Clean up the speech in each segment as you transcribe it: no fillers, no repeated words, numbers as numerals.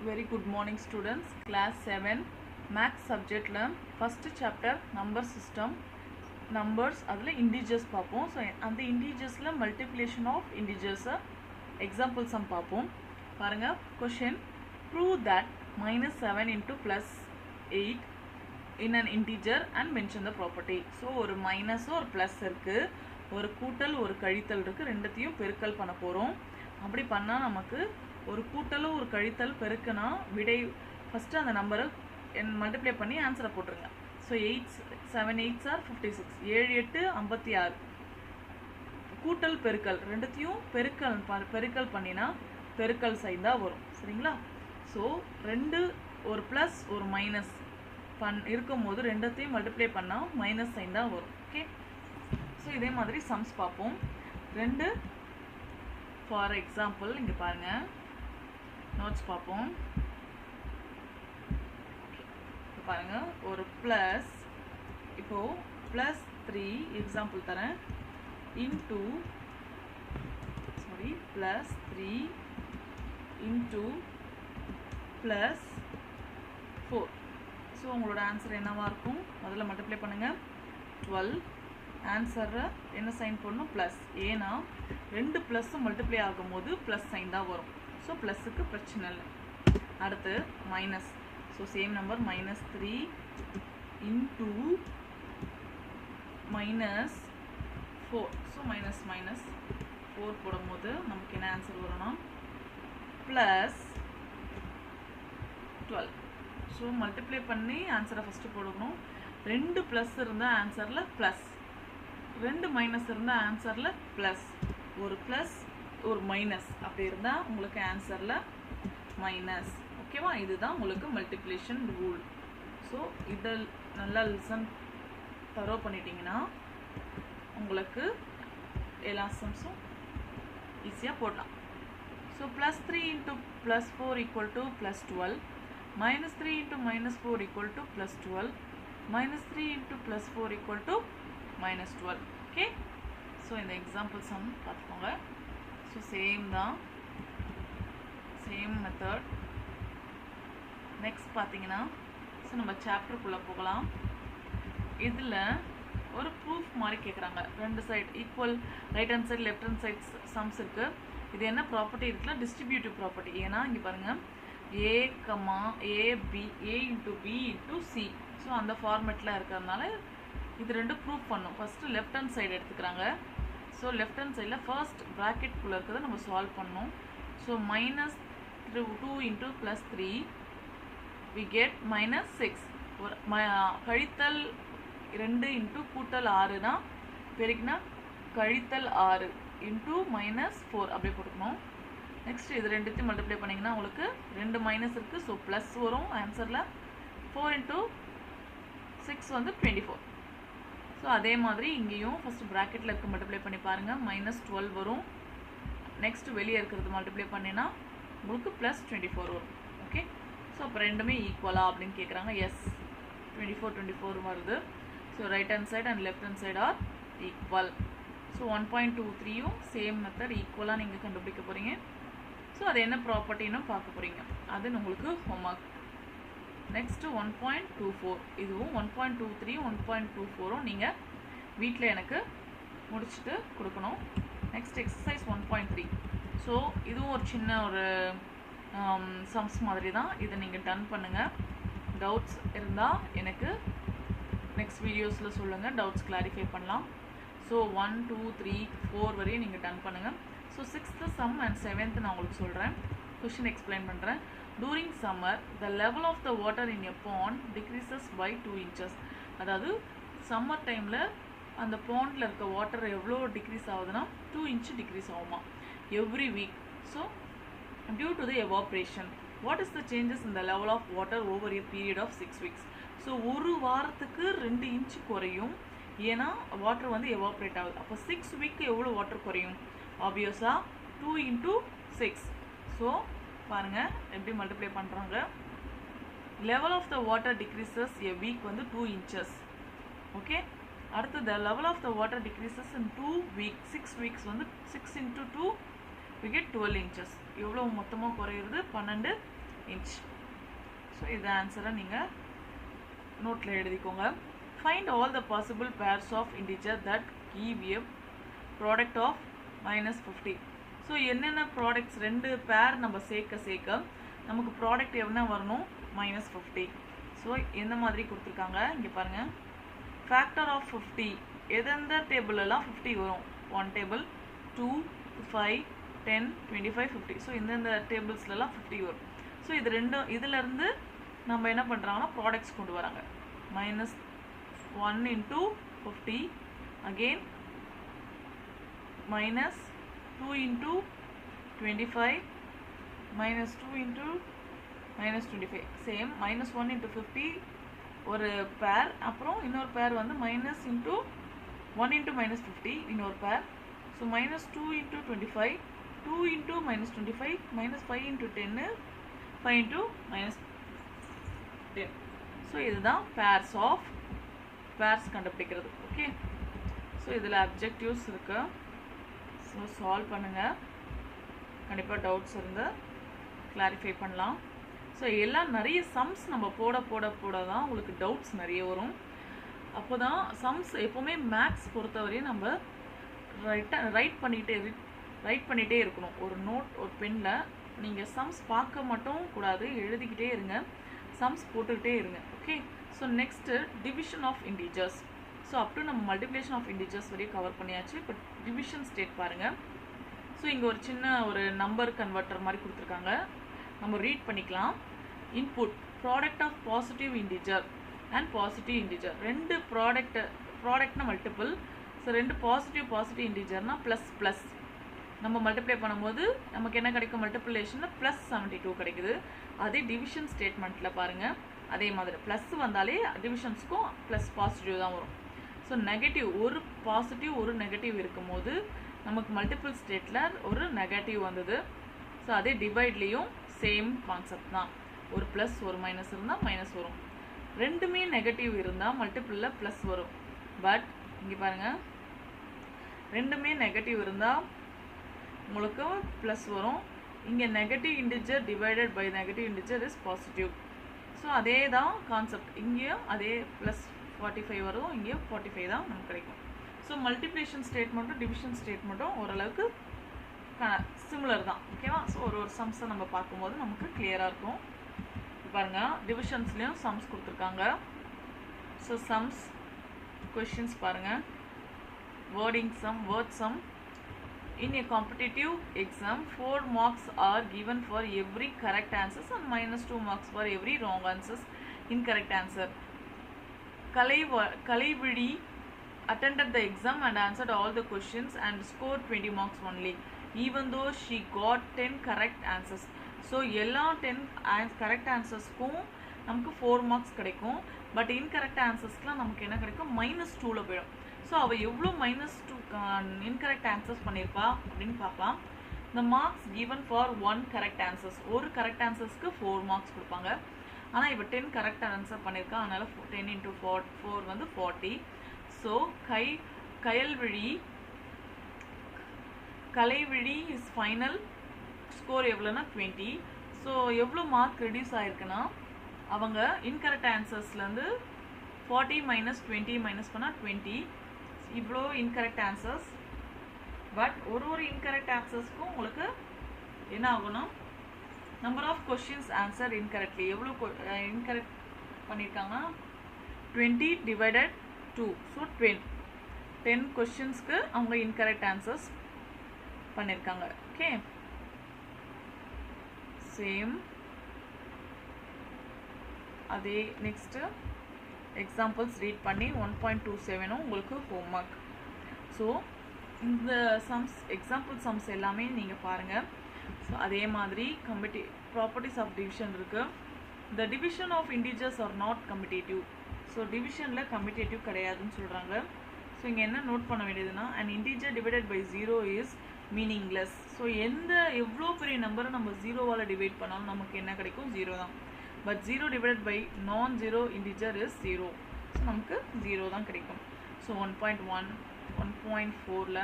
Very good morning students. Class 7 Maths subject learn first chapter number system numbers adla integers paapom. So and the integers la multiplication of integers example sum paapom. Paranga question, prove that -7 into +8 in an integer and mention the property. So ஒரு minus ஒரு plus இருக்கு, ஒரு கூட்டல் ஒரு கழித்தல் இருக்கு, ரெண்டுத்தையும் பெருக்கல் பண்ண போறோம். அப்படி பண்ணா நமக்கு ஒரு கூட்டலும் ஒரு கழித்தல் பெருக்குனா விடை ஃபர்ஸ்ட் அந்த நம்பரை மல்டிப்ளை பண்ணி ஆன்சரை போட்டுருங்க. So 7 8s are 56, 7 8 56. கூட்டல் பெருக்கல் ரெண்டுத்தையும் பெருக்கல் பண்ணினா பெருக்கல் சைன் தான் வரும். சரிங்களா? ஸோ ரெண்டு ஒரு ப்ளஸ் ஒரு மைனஸ் இருக்கும்போது ரெண்டுத்தையும் மல்டிப்ளை பண்ணால் மைனஸ் சைன் தான் வரும். ஓகே, ஸோ இதே மாதிரி சம்ஸ் பார்ப்போம். ரெண்டு ஃபார் எக்ஸாம்பிள் இங்கே பாருங்கள், நோட்ஸ் பார்ப்போம். இப்போ பாருங்கள், ஒரு ப்ளஸ், இப்போது +3 எக்ஸாம்பிள் தரேன், இன்டூ +3 இன்டூ +4. ஸோ உங்களோட ஆன்சர் என்னவாக இருக்கும்? முதல்ல மல்டிப்ளை பண்ணுங்கள். 12. ஆன்சரை என்ன சைன் பண்ணணும்? ப்ளஸ். ஏன்னா ரெண்டு ப்ளஸ்ஸும் மல்டிப்ளை ஆகும்போது ப்ளஸ் சைன் தான் வரும். ஸோ ப்ளஸ்ஸுக்கு பிரச்சனை இல்லை. அடுத்து minus. So same number -3 into -4. So -4 போடும்போது நமக்கு என்ன ஆன்சர் வரும்னா +12. ஸோ மல்டிப்ளை பண்ணி ஆன்சரை ஃபஸ்ட்டு போடணும். ரெண்டு ப்ளஸ் இருந்தால் ஆன்சரில் ப்ளஸ், ரெண்டு மைனஸ் இருந்தால் ஆன்சரில் ப்ளஸ், ஒரு ப்ளஸ் ஒரு மைனஸ் அப்படி இருந்தால் உங்களுக்கு ஆன்சரில் மைனஸ். ஓகேவா? இதுதான் உங்களுக்கு மல்டிப்ளிகேஷன் ரூல். ஸோ இதை நல்லா லிசன் தரோ பண்ணிட்டீங்கன்னா உங்களுக்கு எல்லா சம்ஸும் ஈஸியாக போடலாம். So +3 into +4 equal to +12, -3 into -4 equal to +12, -3 into +4 equal to -12. Okay, so இந்த எக்ஸாம்பிள் சம் பார்த்துக்கோங்க. ஸோ சேம் தான், சேம் மெத்தட். நெக்ஸ்ட் பார்த்தீங்கன்னா, ஸோ நம்ம சாப்டருக்குள்ளே போகலாம். இதில் ஒரு ப்ரூஃப் மாதிரி கேட்குறாங்க. ரெண்டு side equal, right hand side left hand side sums இருக்குது. இது என்ன ப்ராப்பர்ட்டி இருக்குல்ல? Distributive property. ஏன்னா இங்கே பாருங்கள், A into B into C. So அந்த ஃபார்மேட்டில் இருக்கிறதுனால இது ரெண்டு ப்ரூஃப் பண்ணும். ஃபஸ்ட்டு லெஃப்ட் ஹேண்ட் சைடு எடுத்துக்கிறாங்க. ஸோ லெஃப்ட் ஹேண்ட் சைடில் ஃபர்ஸ்ட் ப்ராக்கெட்குள்ளே இருக்கிறத நம்ம சால்வ் பண்ணணும். So -2 into +3 we get -6. ஒரு கழித்தல் 2 இன்ட்டு கூட்டல் 6 பெருக்கினா கழித்தல் 6 இன்ட்டு -4 அப்படியே போட்டுக்கணும். நெக்ஸ்ட் இது ரெண்டுத்தையும் மல்டிப்ளை பண்ணிங்கன்னா உங்களுக்கு ரெண்டு மைனஸ் இருக்குது. ஸோ ப்ளஸ் வரும் ஆன்சரில். 4 into 6 வந்து 24. ஸோ அதே மாதிரி இங்கேயும் ஃபஸ்ட்டு ப்ராக்கெட்டில் இருக்க மல்டிப்ளை பண்ணி பாருங்கள், -12 வரும். நெக்ஸ்ட்டு வெளியே இருக்கிறது மல்டிப்ளை பண்ணினா உங்களுக்கு +24 வரும். ஓகே, ஸோ அப்போ ரெண்டுமே ஈக்குவலா அப்படின்னு கேட்குறாங்க. எஸ், 24 வருது. So right hand side and left hand side are equal. So 1.23யும் சேம் மெத்தட் ஈக்குவலாக நீங்கள் கண்டுபிடிக்க போகிறீங்க. ஸோ அது என்ன ப்ராப்பர்ட்டின்னு பார்க்க போகிறீங்க. அது உங்களுக்கு ஹோம்ஒர்க். நெக்ஸ்ட்டு 1.24, இதுவும் 1.23 1.24ம் நீங்கள் வீட்டில் எனக்கு முடிச்சுட்டு கொடுக்கணும். Next exercise 1.3. ஸோ இதுவும் ஒரு சின்ன ஒரு சம்ஸ் மாதிரி தான். இதை நீங்கள் டன் பண்ணுங்கள். டவுட்ஸ் இருந்தால் எனக்கு நெக்ஸ்ட் வீடியோஸில் சொல்லுங்கள், டவுட்ஸ் கிளாரிஃபை பண்ணலாம். ஸோ 1 2 3 4 வரையும் நீங்கள் டன் பண்ணுங்கள். So 6th some and 7th நான் உங்களுக்கு சொல்கிறேன், கொஷின் எக்ஸ்பிளைன் பண்ணுறேன். During summer the level of the water in a pond decreases by 2 inches. அதாவது சம்மர் டைமில் அந்த பாண்டில் இருக்க வாட்டர் எவ்வளோ டிக்ரீஸ் ஆகுதுன்னா 2 inch டிக்ரீஸ் ஆகுமா every week. So due to the evaporation what is the changes in the level of water over a period of 6 weeks. So ஒரு வாரத்துக்கு 2 inch குறையும், ஏன்னா வாட்டர் வந்து எவாப்ரேட் ஆகுது. அப்போ 6 week எவ்வளோ வாட்டர் குறையும்? ஆப்வியஸாக 2 into 6. ஸோ பாருங்கள் எப்படி மல்டிப்ளை பண்ணுறாங்க. Level of the water decreases a week வந்து 2 inches. ஓகே, அடுத்து the level of the water decreases in 2 weeks, 6 weeks வந்து 6 into 2 we get 12 inches. எவ்வளோ மொத்தமாக குறையிறது? 12 inch. ஸோ இது ஆன்சரை நீங்கள் நோட்டில் எழுதிக்கோங்க. Find all the possible pairs of integer that give a product of -50. So என்னென்ன ப்ராடக்ட்ஸ் 2 பேர் நம்ம சேர்க்க நமக்கு ப்ராடக்ட் என்ன வரணும்? -50. ஸோ எந்த மாதிரி கொடுத்துருக்காங்க இங்கே பாருங்கள். ஃபேக்டர் ஆஃப் 50 எந்தெந்த டேபிளெல்லாம் 50 வரும்? 1 டேபிள், 2, 5, 10, 25, 50. ஸோ இந்தந்த டேபிள்ஸ்லாம் 50 வரும். ஸோ இது ரெண்டும் இதிலேருந்து நம்ம என்ன பண்ணுறாங்கன்னா ப்ராடக்ட்ஸ் கொண்டு வராங்க. -1 into 50, again -2 into 25, -2 into -25, same -1 into 50 ஒரு பேர், அப்புறம் இன்னொரு பேர் வந்து -1 into -50 இன்னொரு பேர். So -2 into 25, 2 into -25, -5 into 10, 5 into -10. So இதுதான் பேர்ஸ் கண்டுபிடிக்கிறது. ஓகே, ஸோ இதில் அப்ஜெக்டிவ்ஸ் இருக்கு. ஸோ சால்வ் பண்ணுங்கள். கண்டிப்பாக டவுட்ஸ் இருந்து கிளாரிஃபை பண்ணலாம். ஸோ எல்லாம் நிறைய சம்ஸ் நம்ம போட தான் உங்களுக்கு டவுட்ஸ் நிறைய வரும். அப்போ தான் சம்ஸ் எப்போவுமே மேக்ஸ் பொறுத்தவரையும் நம்ம ரைட் பண்ணிகிட்டே இருக்கணும். ஒரு நோட், ஒரு பெனில் நீங்கள் சம்ஸ் பார்க்க மட்டும் கூடாது, எழுதிக்கிட்டே இருங்க, சம்ஸ் போட்டுக்கிட்டே இருங்க. Okay, so next division of integers. So up to நம்ம மல்டிப்ளிகேஷன் ஆஃப் இன்டிஜர்ஸ் வரையும் கவர் பண்ணியாச்சு. இப்போ டிவிஷன் ஸ்டேட் பாருங்கள். ஸோ இங்கே ஒரு சின்ன ஒரு நம்பர் கன்வெர்ட்டர் மாதிரி கொடுத்துருக்காங்க, நம்ம ரீட் பண்ணிக்கலாம். Input product of positive integer and positive integer. 2 ப்ராடக்ட்னா மல்டிபிள். ஸோ 2 பாசிட்டிவ் இன்டிஜர்னா ப்ளஸ் நம்ம மல்டிப்ளை பண்ணும்போது நமக்கு என்ன கிடைக்கும்? மல்டிப்ளிகேஷனில் +72 கிடைக்குது. அதே டிவிஷன் ஸ்டேட்மெண்ட்டில் பாருங்கள், அதே மாதிரி ப்ளஸ் வந்தாலே டிவிஷன்ஸ்க்கும் பாசிட்டிவ் தான் வரும். ஸோ நெகட்டிவ், ஒரு பாசிட்டிவ் ஒரு நெகட்டிவ் இருக்கும்போது நமக்கு மல்டிபிள் ஸ்டேட்டில் ஒரு நெகட்டிவ் வந்தது. ஸோ அதே டிவைட்லேயும் சேம் கான்செப்ட் தான். ஒரு ப்ளஸ் ஒரு மைனஸ் இருந்தால் மைனஸ் வரும். ரெண்டுமே நெகட்டிவ் இருந்தால் மல்டிபிளில் ப்ளஸ் வரும். பட் இங்கே பாருங்கள், ரெண்டுமே நெகட்டிவ் இருந்தால் உங்களுக்கு ப்ளஸ் வரும். இங்கே negative integer divided by negative integer is positive. So அதே தான் கான்செப்ட். இங்கேயும் அதே +45 வரும், இங்கேயும் 45 தான் நமக்கு கிடைக்கும். ஸோ மல்டிப்ளிகேஷன் ஸ்டேட்மெண்ட்டும் டிவிஷன் ஸ்டேட்மெண்ட்டும் ஓரளவுக்கு சிமிலர் தான். ஓகேவா? ஸோ ஒரு சம்ஸை நம்ம பார்க்கும்போது நமக்கு கிளியராக இருக்கும். பாருங்கள், டிவிஷன்ஸ்லேயும் சம்ஸ் கொடுத்துருக்காங்க. ஸோ சம்ஸ் கொஷின்ஸ் பாருங்கள். Wording sum, word sum. In a competitive exam, 4 marks are given for every correct answers and -2 marks for every wrong answers. Incorrect answer. Kalaividi attended the exam and answered all the questions and scored 20 marks only, even though she got 10 correct answers. So எல்லா 10 correct answersக்கும் நமக்கு 4 marks கிடைக்கும். But incorrect ஆன்சர்ஸ்க்குலாம் நமக்கு என்ன கிடைக்கும்? -2ல் போயிடும். So அவள் எவ்வளோ -2 இன்கரெக்ட் ஆன்சர்ஸ் பண்ணியிருப்பா அப்படின்னு பார்க்கலாம். இந்த marks given for 1 correct answers, ஒரு கரெக்ட் ஆன்சர்ஸ்க்கு 4 மார்க்ஸ் கொடுப்பாங்க. ஆனால் இப்போ 10 கரெக்ட் ஆன்சர் பண்ணியிருக்கா, அதனால் 10 into 4 வந்து 40. So Kalaivizhi is final score எவ்வளோன்னா 20. ஸோ எவ்வளோ மார்க் ரெடியூஸ் ஆகிருக்குன்னா, அவங்க இன்கரெக்ட் ஆன்சர்ஸ்லேருந்து 40 - 20 மைனஸ் பண்ணால் 20. இவ்வளோ இன்கரெக்ட் ஆன்சர்ஸ். பட் ஒரு இன்கரெக்ட் ஆன்சர்ஸ்க்கும் உங்களுக்கு என்ன ஆகும்னா, number of questions answer incorrectly. எவ்வளோ இன்கரெக்ட் பண்ணியிருக்காங்கன்னா 20 divided 2. ஸோ 10 கொஷின்ஸ்க்கு அவங்க இன்கரெக்ட் ஆன்சர்ஸ் பண்ணியிருக்காங்க. ஓகே, சேம் அதே நெக்ஸ்ட்டு எக்ஸாம்பிள்ஸ் ரீட் பண்ணி 1.27 உங்களுக்கு ஹோம்ஒர்க். ஸோ இந்த சம்ஸ், எக்ஸாம்பிள் சம்ஸ் எல்லாமே நீங்கள் பாருங்கள். ஸோ அதே மாதிரி ப்ராப்பர்ட்டிஸ் ஆஃப் டிவிஷன் இருக்குது. The division of integers are not commutative. So டிவிஷனில் கம்யூட்டேட்டிவ் கிடையாதுன்னு சொல்கிறாங்க. ஸோ இங்கே என்ன நோட் பண்ண வேண்டியதுன்னா, an integer divided by 0 is meaningless. So எவ்வளோ பெரிய நம்பரை நம்ம 0வால் டிவைட் பண்ணாலும் நமக்கு என்ன கிடைக்கும்? 0 தான். But 0 divided by non-zero integer is 0. So நமக்கு 0 தான் கிடைக்கும். ஸோ 1.1, 1.4ல்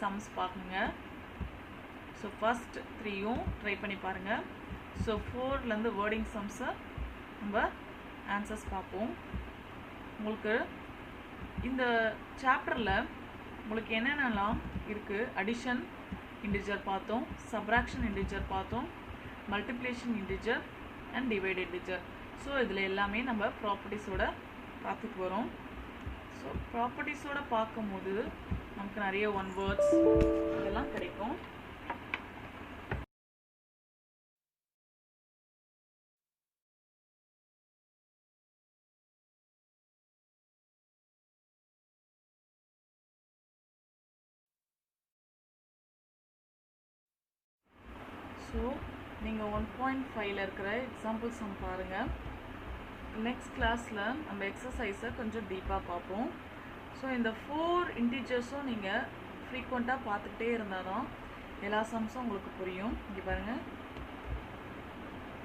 சம்ஸ் பார்க்குங்க. ஸோ ஃபஸ்ட் 3யும் ட்ரை பண்ணி பாருங்கள். ஸோ 4லேருந்து வேர்டிங் சம்ஸை நம்ம ஆன்சர்ஸ் பார்ப்போம். உங்களுக்கு இந்த சாப்டரில் உங்களுக்கு என்னென்னலாம் இருக்குது, அடிஷன் இன்டிஜர் பார்த்தோம், சப்ராக்ஷன் இன்டிஜர் பார்த்தோம், multiplication integer and divide integer. So இதில் எல்லாமே நம்ம ப்ராப்பர்ட்டிஸோட பார்த்துட்டு வரோம். ஸோ ப்ராப்பர்ட்டிஸோட பார்க்கும்போது நமக்கு நிறைய ஒன் வேர்ட்ஸ் இதெல்லாம் கிடைக்கும். ஸோ நீங்கள் 1.5ல் இருக்கிற எக்ஸாம்பிள் சம் பாருங்கள். நெக்ஸ்ட் கிளாஸில் நம்ம எக்ஸசைஸை கொஞ்சம் டீப்பாக பார்ப்போம். ஸோ இந்த 4 இன்டிஜர்ஸும் நீங்கள் ஃப்ரீக்வெண்ட்டாக பார்த்துக்கிட்டே இருந்தால் தான் எல்லா சம்ஸும் உங்களுக்கு புரியும். இங்கே பாருங்கள்,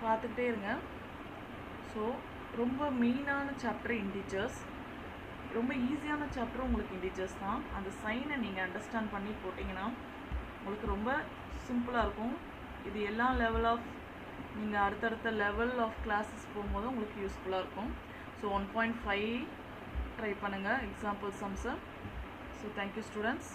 பார்த்துக்கிட்டே இருங்க. ஸோ ரொம்ப மெயினான சாப்டர் இன்டிஜர்ஸ், ரொம்ப ஈஸியான சாப்டரும் உங்களுக்கு இன்டிஜர்ஸ் தான். அந்த சைனை நீங்கள் அண்டர்ஸ்டாண்ட் பண்ணி போட்டிங்கன்னா உங்களுக்கு ரொம்ப சிம்பிளாக இருக்கும். இது எல்லா லெவல் ஆஃப் நீங்கள் அடுத்தடுத்த லெவல் ஆஃப் கிளாஸஸ் போகும்போது உங்களுக்கு யூஸ்ஃபுல்லாக இருக்கும். ஸோ 1.5 ட்ரை பண்ணுங்கள் எக்ஸாம்பிள் சம்ஸை. So thank you students.